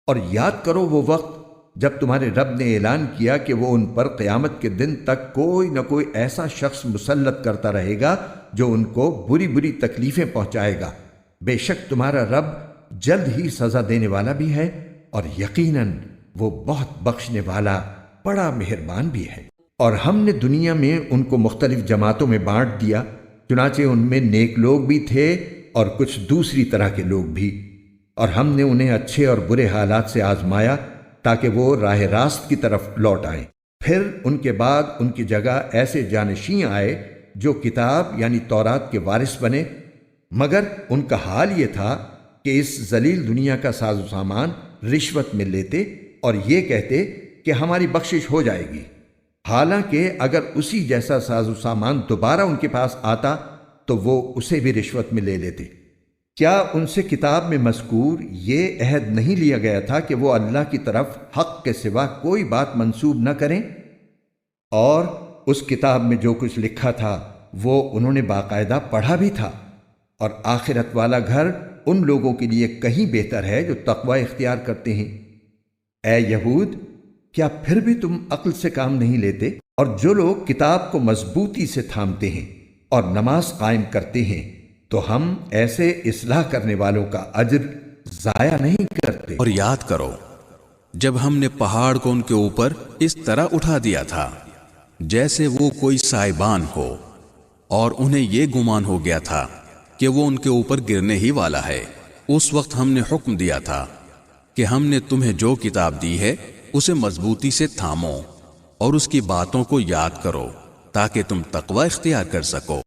اور یاد کرو وہ وقت جب تمہارے رب نے اعلان کیا کہ وہ ان پر قیامت کے دن تک کوئی نہ کوئی ایسا شخص مسلط کرتا رہے گا جو ان کو بری بری تکلیفیں پہنچائے گا۔ بے شک تمہارا رب جلد ہی سزا دینے والا بھی ہے اور یقیناً وہ بہت بخشنے والا بڑا مہربان بھی ہے۔ اور ہم نے دنیا میں ان کو مختلف جماعتوں میں بانٹ دیا، چنانچہ ان میں نیک لوگ بھی تھے اور کچھ دوسری طرح کے لوگ بھی، اور ہم نے انہیں اچھے اور برے حالات سے آزمایا تاکہ وہ راہ راست کی طرف لوٹ آئیں۔ پھر ان کے بعد ان کی جگہ ایسے جانشین آئے جو کتاب یعنی تورات کے وارث بنے، مگر ان کا حال یہ تھا کہ اس ذلیل دنیا کا ساز و سامان رشوت میں لیتے اور یہ کہتے کہ ہماری بخشش ہو جائے گی، حالانکہ اگر اسی جیسا ساز و سامان دوبارہ ان کے پاس آتا تو وہ اسے بھی رشوت میں لے لیتے۔ کیا ان سے کتاب میں مذکور یہ عہد نہیں لیا گیا تھا کہ وہ اللہ کی طرف حق کے سوا کوئی بات منسوب نہ کریں؟ اور اس کتاب میں جو کچھ لکھا تھا وہ انہوں نے باقاعدہ پڑھا بھی تھا، اور آخرت والا گھر ان لوگوں کے لیے کہیں بہتر ہے جو تقوی اختیار کرتے ہیں۔ اے یہود، کیا پھر بھی تم عقل سے کام نہیں لیتے؟ اور جو لوگ کتاب کو مضبوطی سے تھامتے ہیں اور نماز قائم کرتے ہیں تو ہم ایسے اصلاح کرنے والوں کا اجر ضائع نہیں کرتے۔ اور یاد کرو جب ہم نے پہاڑ کو ان کے اوپر اس طرح اٹھا دیا تھا جیسے وہ کوئی سائبان ہو، اور انہیں یہ گمان ہو گیا تھا کہ وہ ان کے اوپر گرنے ہی والا ہے۔ اس وقت ہم نے حکم دیا تھا کہ ہم نے تمہیں جو کتاب دی ہے اسے مضبوطی سے تھامو اور اس کی باتوں کو یاد کرو تاکہ تم تقوی اختیار کر سکو۔